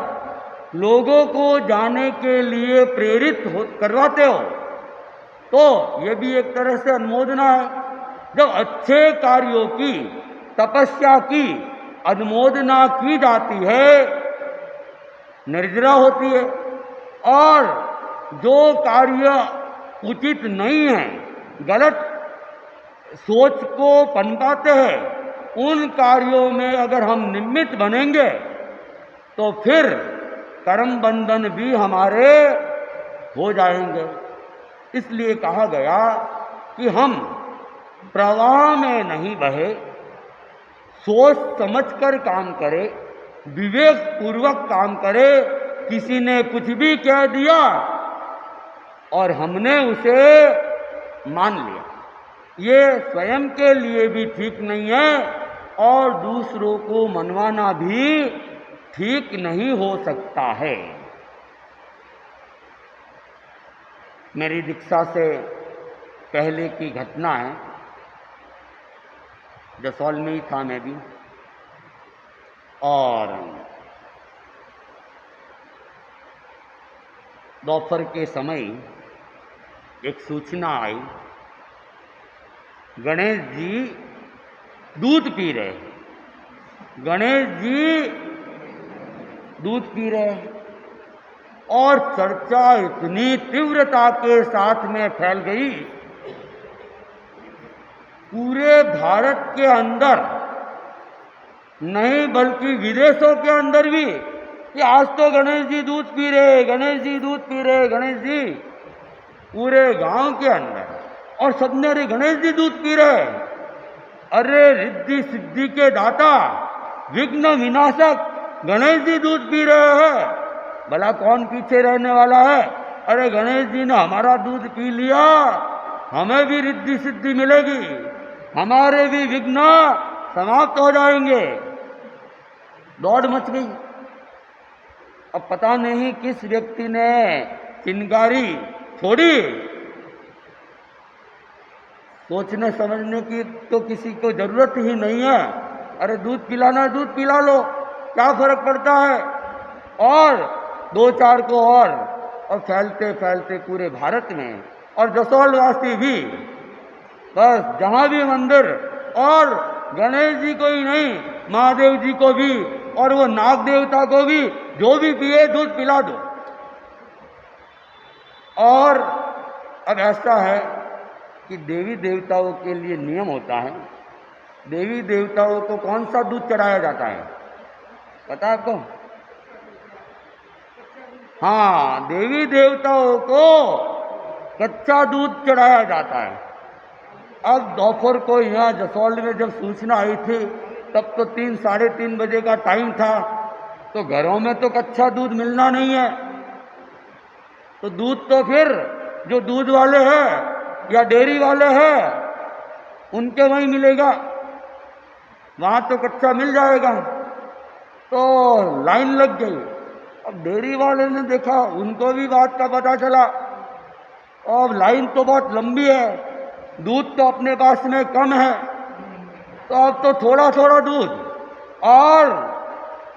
लोगों को जाने के लिए प्रेरित करवाते हो, तो ये भी एक तरह से अनुमोदना है। जब अच्छे कार्यों की, तपस्या की अनुमोदना की जाती है, निर्जरा होती है, और जो कार्य उचित नहीं है, गलत सोच को पनपाते हैं, उन कार्यों में अगर हम निमित्त बनेंगे तो फिर कर्म बंधन भी हमारे हो जाएंगे। इसलिए कहा गया कि हम प्रवाह में नहीं बहे, सोच समझकर काम करें, विवेक पूर्वक काम करें। किसी ने कुछ भी कह दिया और हमने उसे मान लिया, ये स्वयं के लिए भी ठीक नहीं है और दूसरों को मनवाना भी ठीक नहीं हो सकता है। मेरी दीक्षा से पहले की घटना है, जसौल में ही था मैं भी, और दोपहर के समय एक सूचना आई, गणेश जी दूध पी रहे, गणेश जी दूध पी रहे, और चर्चा इतनी तीव्रता के साथ में फैल गई पूरे भारत के अंदर नहीं बल्कि विदेशों के अंदर भी कि आज तो गणेश जी दूध पी रहे, गणेश जी दूध पी रहे, गणेश जी, पूरे गांव के अंदर, और सबने अरे गणेश जी दूध पी रहे, अरे रिद्धि सिद्धि के दाता, विघ्न विनाशक गणेश जी दूध पी रहे हैं, भला कौन पीछे रहने वाला है? अरे गणेश जी ने हमारा दूध पी लिया, हमें भी रिद्धि सिद्धि मिलेगी, हमारे भी विघ्न समाप्त हो जाएंगे। दौड़ मच गई। अब पता नहीं किस व्यक्ति ने चिंगारी छोड़ी, सोचने समझने की तो किसी को जरूरत ही नहीं है। अरे दूध पिलाना है, दूध पिला लो, क्या फर्क पड़ता है? और दो चार को और फैलते फैलते पूरे भारत में, और जसौलवासी भी, बस जहाँ भी मंदिर, और गणेश जी को ही नहीं, महादेव जी को भी और वो नाग देवता को भी, जो भी पिए दूध पिला दो। और अब ऐसा है कि देवी देवताओं के लिए नियम होता है, देवी देवताओं को कौन सा दूध चढ़ाया जाता है पता है आपको? हाँ, देवी देवताओं को कच्चा दूध चढ़ाया जाता है। अब दोपहर को यहाँ जसौल में जब सूचना आई थी, तब तो 3 साढ़े 3 बजे का टाइम था, तो घरों में तो कच्चा दूध मिलना नहीं है, तो दूध तो फिर जो दूध वाले हैं या डेयरी वाले हैं उनके वहीं मिलेगा, वहाँ तो कच्चा मिल जाएगा। तो लाइन लग गई। अब डेयरी वाले ने देखा, उनको भी बात का पता चला, अब लाइन तो बहुत लंबी है, दूध तो अपने पास में कम है, तो अब तो थोड़ा थोड़ा दूध, और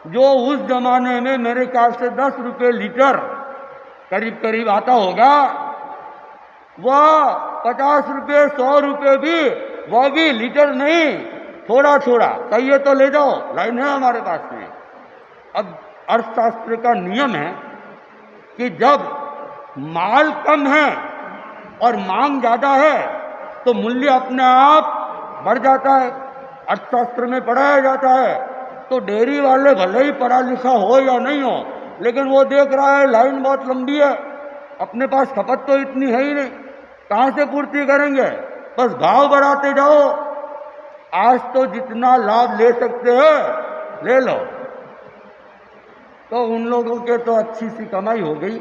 जो उस जमाने में मेरे ख्याल से 10 रुपये लीटर करीब करीब आता होगा, वह 50 रुपये 100 रुपये भी, वह भी लीटर नहीं, थोड़ा थोड़ा चाहिए तो ले जाओ, लाइन है हमारे पास में। अब अर्थशास्त्र का नियम है कि जब माल कम है और मांग ज़्यादा है तो मूल्य अपने आप बढ़ जाता है। अर्थशास्त्र में पढ़ाया जाता है। तो डेयरी वाले भले ही पढ़ा लिखा हो या नहीं हो, लेकिन वो देख रहा है लाइन बहुत लंबी है, अपने पास खपत तो इतनी है ही नहीं, कहाँ से पूर्ति करेंगे, बस भाव बढ़ाते जाओ, आज तो जितना लाभ ले सकते हैं ले लो। तो उन लोगों के तो अच्छी सी कमाई हो गई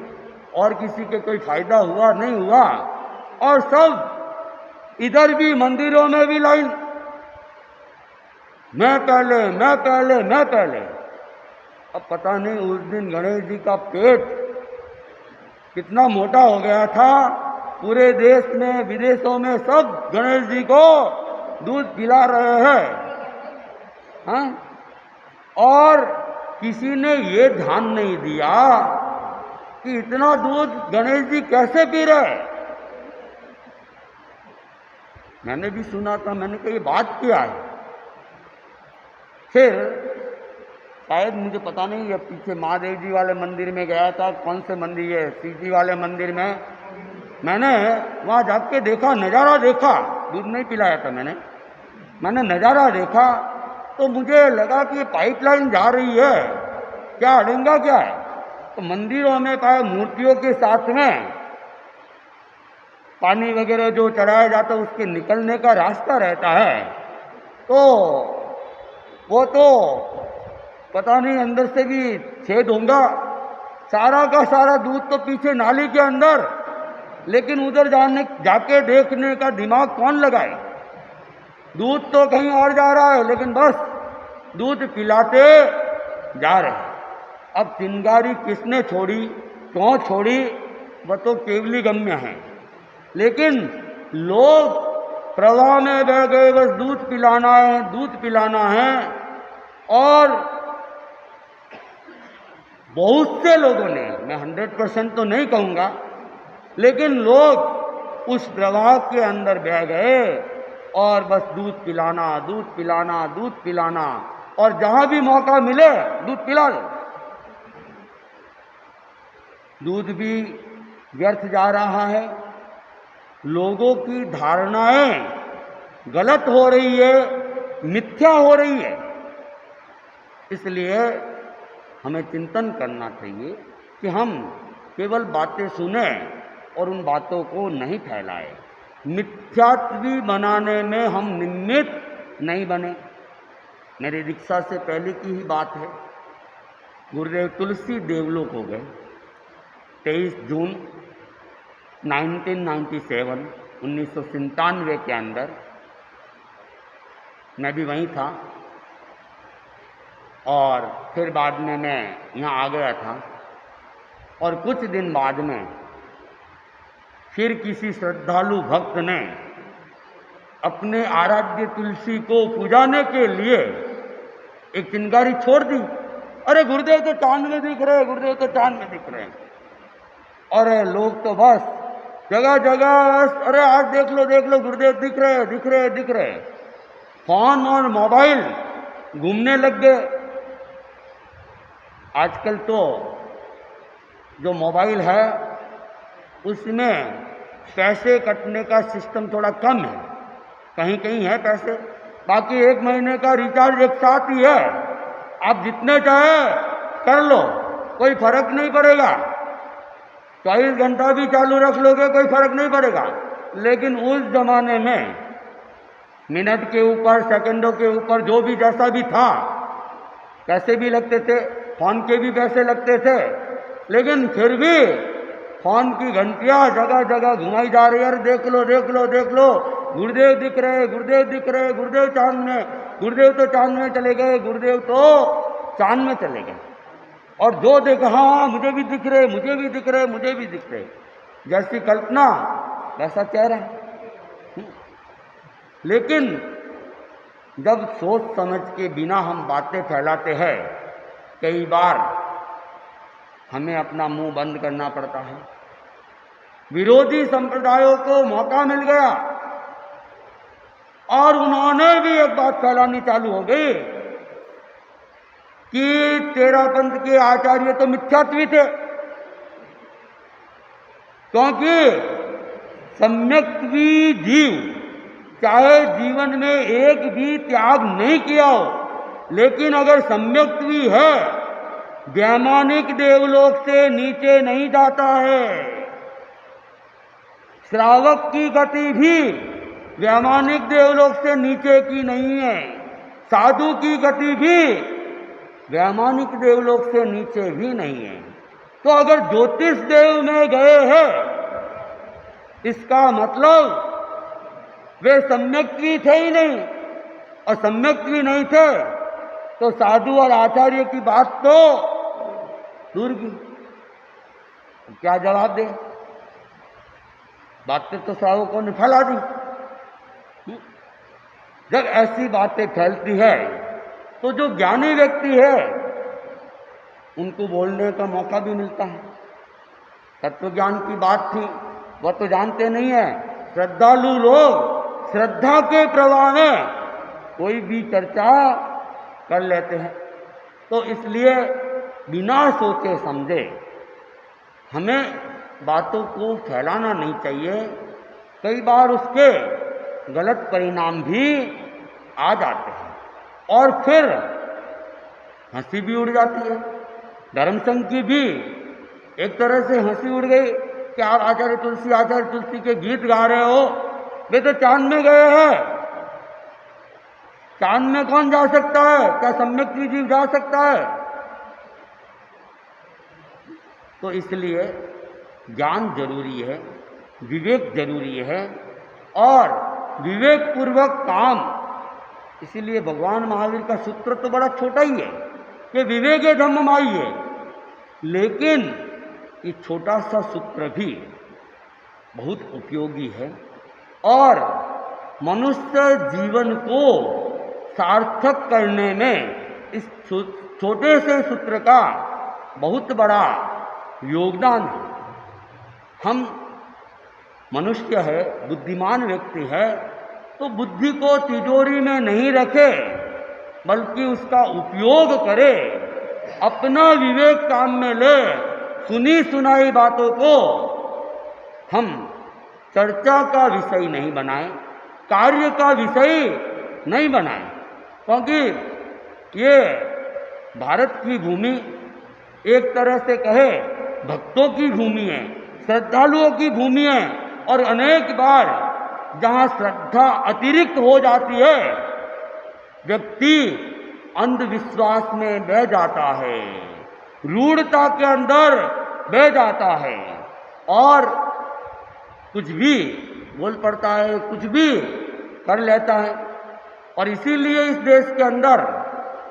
और किसी के कोई फायदा हुआ नहीं हुआ। और सब इधर भी मंदिरों में भी लाइन, मैं पहले मैं पहले मैं पहले। अब पता नहीं उस दिन गणेश जी का पेट कितना मोटा हो गया था, पूरे देश में विदेशों में सब गणेश जी को दूध पिला रहे हैं, हाँ? और किसी ने ये ध्यान नहीं दिया कि इतना दूध गणेश जी कैसे पी रहे। मैंने भी सुना था, मैंने कहा ये बात क्या है। फिर शायद मुझे पता नहीं, ये पीछे महादेव जी वाले मंदिर में गया था, कौन से मंदिर है, शिव जी वाले मंदिर में, मैंने वहाँ जाके देखा, नज़ारा देखा, दूध नहीं पिलाया था मैंने नज़ारा देखा तो मुझे लगा कि ये पाइपलाइन जा रही है, क्या अड़ेंगा क्या है। तो मंदिरों में पाए मूर्तियों के साथ में पानी वगैरह जो चढ़ाया जाता है उसके निकलने का रास्ता रहता है, तो वो तो पता नहीं अंदर से भी छेद होगा, सारा का सारा दूध तो पीछे नाली के अंदर, लेकिन उधर जाके देखने का दिमाग कौन लगाए। दूध तो कहीं और जा रहा है, लेकिन बस दूध पिलाते जा रहे। अब चिंगारी किसने छोड़ी, क्यों छोड़ी, वह तो केवली गम्य है, लेकिन लोग प्रवाह में बह गए, बस दूध पिलाना है, दूध पिलाना है। और बहुत से लोगों ने, मैं 100% तो नहीं कहूँगा, लेकिन लोग उस प्रवाह के अंदर बह गए और बस दूध पिलाना, दूध पिलाना, दूध पिलाना, और जहाँ भी मौका मिले दूध पिला लो। दूध भी व्यर्थ जा रहा है, लोगों की धारणाएं गलत हो रही है, मिथ्या हो रही है। इसलिए हमें चिंतन करना चाहिए कि हम केवल बातें सुने और उन बातों को नहीं फैलाए, मिथ्यात्वी बनाने में हम निमित्त नहीं बने। मेरी दीक्षा से पहले की ही बात है, गुरुदेव तुलसी देवलोक हो गए 23 जून 1997 1997 के अंदर, मैं भी वहीं था और फिर बाद में मैं यहाँ आ गया था। और कुछ दिन बाद में फिर किसी श्रद्धालु भक्त ने अपने आराध्य तुलसी को पूजाने के लिए एक चिंगारी छोड़ दी। अरे गुरुदेव तो चांद में दिख रहे, गुरुदेव तो चांद में दिख रहे हैं। और लोग तो बस जगह जगह, अरे आज देख लो गुरुदेव दिख रहे दिख रहे दिख रहे। फोन और मोबाइल घूमने लग गए। आजकल तो जो मोबाइल है उसमें पैसे कटने का सिस्टम थोड़ा कम है, कहीं कहीं है पैसे, बाकी 1 महीने का रिचार्ज एक साथ ही है, आप जितने चाहे कर लो, कोई फर्क नहीं पड़ेगा। 24 घंटा भी चालू रख लोगे कोई फर्क नहीं पड़ेगा। लेकिन उस जमाने में मिनट के ऊपर, सेकंडों के ऊपर, जो भी जैसा भी था, पैसे भी लगते थे, फोन के भी पैसे लगते थे, लेकिन फिर भी फोन की घंटियां जगह जगह घुमाई जा रही है। अरे देख लो देख लो देख लो, गुरुदेव दिख रहे, गुरुदेव दिख रहे, गुरुदेव चांद में, गुरुदेव तो चांद में चले गए, गुरुदेव तो चांद में चले गए। और जो देखा, हाँ मुझे भी दिख रहे, मुझे भी दिख रहे, मुझे भी दिख रहे, जैसी कल्पना वैसा चेहरा। लेकिन जब सोच समझ के बिना हम बातें फैलाते हैं कई बार हमें अपना मुंह बंद करना पड़ता है। विरोधी संप्रदायों को मौका मिल गया और उन्होंने भी एक बात फैलानी चालू हो गई कि तेरापंथ के आचार्य तो मिथ्यात्वी थे, क्योंकि सम्यक्त्वी जीव चाहे जीवन में एक भी त्याग नहीं किया हो, लेकिन अगर सम्यक्त्वी है, वैमानिक देवलोक से नीचे नहीं जाता है। श्रावक की गति भी वैमानिक देवलोक से नीचे की नहीं है, साधु की गति भी वैमानिक देवलोक से नीचे भी नहीं है। तो अगर ज्योतिष देव में गए हैं, इसका मतलब वे सम्यक्त्वी थे ही नहीं, और सम्यक्त्वी नहीं थे तो साधु और आचार्य की बात तो दूर की। क्या जवाब दे? बातें तो श्रावकों ने फैला दी। जब ऐसी बातें फैलती है तो जो ज्ञानी व्यक्ति है उनको बोलने का मौका भी मिलता है। तत्व ज्ञान की बात थी, वह तो जानते नहीं है। श्रद्धालु लोग श्रद्धा के प्रवाह में कोई भी चर्चा कर लेते हैं। तो इसलिए बिना सोचे समझे हमें बातों को फैलाना नहीं चाहिए। कई बार उसके गलत परिणाम भी आ जाते हैं और फिर हंसी भी उड़ जाती है। धर्मसंघ की भी एक तरह से हंसी उड़ गई कि आप आचार्य तुलसी के गीत गा रहे हो, वे तो चांद में गए हैं। चांद में कौन जा सकता है? क्या सम्यक्त्वी जीव जा सकता है? तो इसलिए ज्ञान जरूरी है, विवेक जरूरी है और विवेक पूर्वक काम। इसीलिए भगवान महावीर का सूत्र तो बड़ा छोटा ही है कि विवेके धम्ममाई है, लेकिन ये छोटा सा सूत्र भी बहुत उपयोगी है और मनुष्य जीवन को सार्थक करने में इस छोटे से सूत्र का बहुत बड़ा योगदान है। हम मनुष्य है, बुद्धिमान व्यक्ति है, तो बुद्धि को तिजोरी में नहीं रखे बल्कि उसका उपयोग करे, अपना विवेक काम में ले। सुनी सुनाई बातों को हम चर्चा का विषय नहीं बनाएं, कार्य का विषय नहीं बनाएं, क्योंकि ये भारत की भूमि एक तरह से कहे भक्तों की भूमि है, श्रद्धालुओं की भूमि है। और अनेक बार जहाँ श्रद्धा अतिरिक्त हो जाती है, व्यक्ति अंधविश्वास में बह जाता है, रूढ़ता के अंदर बह जाता है और कुछ भी बोल पड़ता है, कुछ भी कर लेता है। और इसीलिए इस देश के अंदर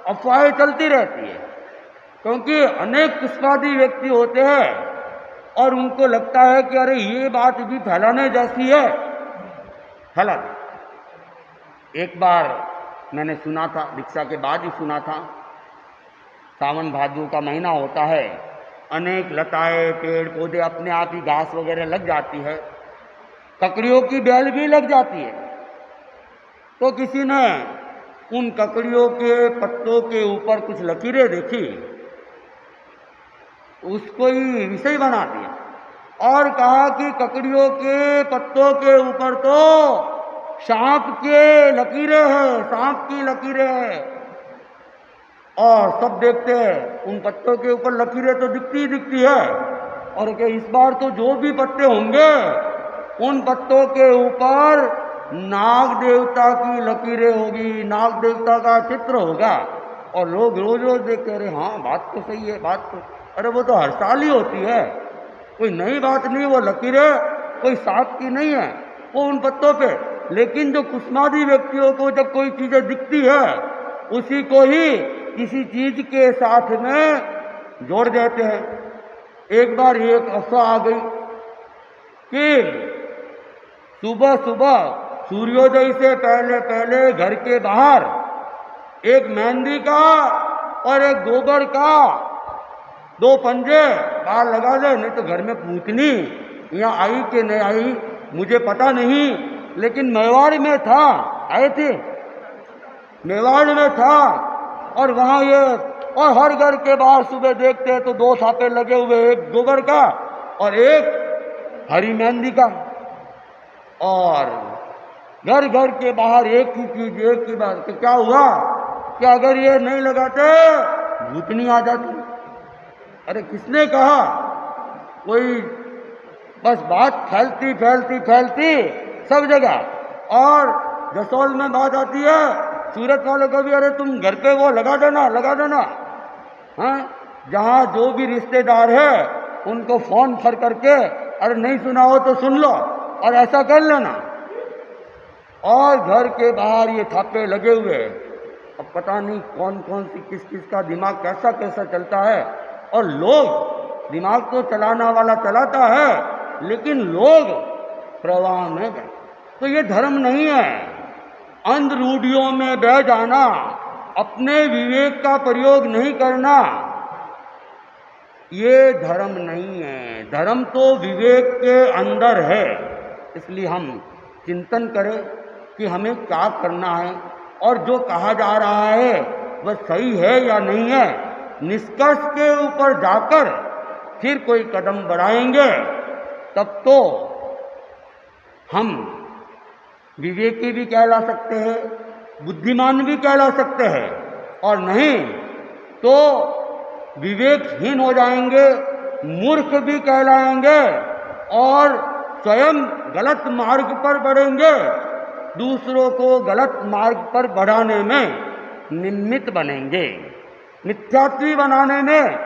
अफवाहें चलती रहती है, क्योंकि अनेक कुष्ठवादी व्यक्ति होते हैं और उनको लगता है कि अरे ये बात भी फैलाने जैसी है, फैला। एक बार मैंने सुना था, दीक्षा के बाद ही सुना था, सावन भादो का महीना होता है, अनेक लताएं पेड़ पौधे अपने आप ही घास वगैरह लग जाती है, ककड़ियों की बेल भी लग जाती है। तो किसी ने उन ककड़ियों के पत्तों के ऊपर कुछ लकीरें देखी, उसको ही विषय बना दिया और कहा कि ककड़ियों के पत्तों के ऊपर तो सांप के लकीरें हैं, सांप की लकीरें हैं। और सब देखते हैं उन पत्तों के ऊपर लकीरें तो दिखती ही दिखती है, और कि इस बार तो जो भी पत्ते होंगे उन पत्तों के ऊपर नाग देवता की लकीरें होगी, नाग देवता का चित्र होगा। और लोग रोज रोज देखते, अरे हाँ बात तो सही है, बात तो, अरे वो तो हर साल ही होती है, कोई नई बात नहीं। वो लकीरें कोई सांप की नहीं है, वो उन पत्तों पे। लेकिन जो कुष्मादी व्यक्तियों को जब कोई चीजें दिखती है, उसी को ही किसी चीज के साथ में जोड़ देते हैं। एक बार एक अफवाह आ गई कि सुबह सुबह सूर्योदय से पहले पहले घर के बाहर एक मेहंदी का और एक गोबर का 2 पंजे बाहर लगा दे, नहीं तो घर में पूतनी यहाँ आई कि नहीं आई मुझे पता नहीं, लेकिन मेवाड़ में था, आए थे, मेवाड़ में था। और वहाँ ये, और हर घर के बाहर सुबह देखते हैं तो 2 छापे लगे हुए, एक गोबर का और एक हरी मेहंदी का। और घर घर के बाहर एक ही चीज, एक ही बात, तो क्या हुआ कि अगर ये नहीं लगाते भूतनी आ जाती। अरे किसने कहा? कोई बस बात फैलती फैलती फैलती सब जगह। और जसोल में बात आती है, सूरत वालों को भी, अरे तुम घर पे वो लगा देना, लगा देना। हाँ, जहाँ जो भी रिश्तेदार है उनको फोन कर करके, अरे नहीं सुना हो तो सुन लो और ऐसा कर लेना। और घर के बाहर ये थापे लगे हुए। अब पता नहीं कौन कौन सी किस किस का दिमाग कैसा कैसा चलता है। और लोग, दिमाग तो चलाना वाला चलाता है, लेकिन लोग प्रवाह में गए। तो ये धर्म नहीं है। अंध रूढ़ियों में बह जाना, अपने विवेक का प्रयोग नहीं करना, ये धर्म नहीं है। धर्म तो विवेक के अंदर है। इसलिए हम चिंतन करें कि हमें क्या करना है और जो कहा जा रहा है वह सही है या नहीं है। निष्कर्ष के ऊपर जाकर फिर कोई कदम बढ़ाएंगे, तब तो हम विवेकी भी कहला सकते हैं, बुद्धिमान भी कहला सकते हैं, और नहीं तो विवेकहीन हो जाएंगे, मूर्ख भी कहलाएंगे और स्वयं गलत मार्ग पर बढ़ेंगे, दूसरों को गलत मार्ग पर बढ़ाने में निमित्त बनेंगे, मिथ्यात्वी बनाने में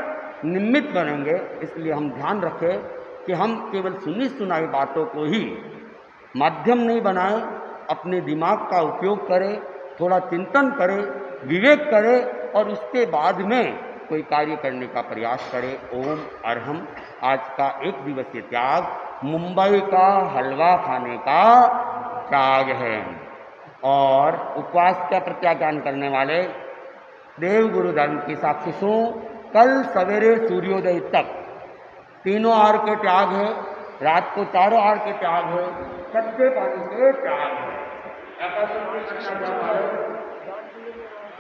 निमित्त बनेंगे। इसलिए हम ध्यान रखें कि हम केवल सुनी सुनाई बातों को ही माध्यम नहीं बनाएं, अपने दिमाग का उपयोग करें, थोड़ा चिंतन करें, विवेक करें और उसके बाद में कोई कार्य करने का प्रयास करें। ओम अरहम। आज का 1 दिवसीय त्याग मुंबई का हलवा खाने का त्याग है। और उपवास का प्रत्याख्यान करने वाले देव गुरु धर्म की साक्षियों, कल सवेरे सूर्योदय तक 3 आहार के त्याग है, रात को 4 आहार के त्याग है, कच्चे पानी के त्याग है।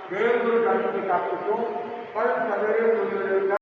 देव गुरु धर्म की साक्षियों, कल सवेरे सूर्योदय तक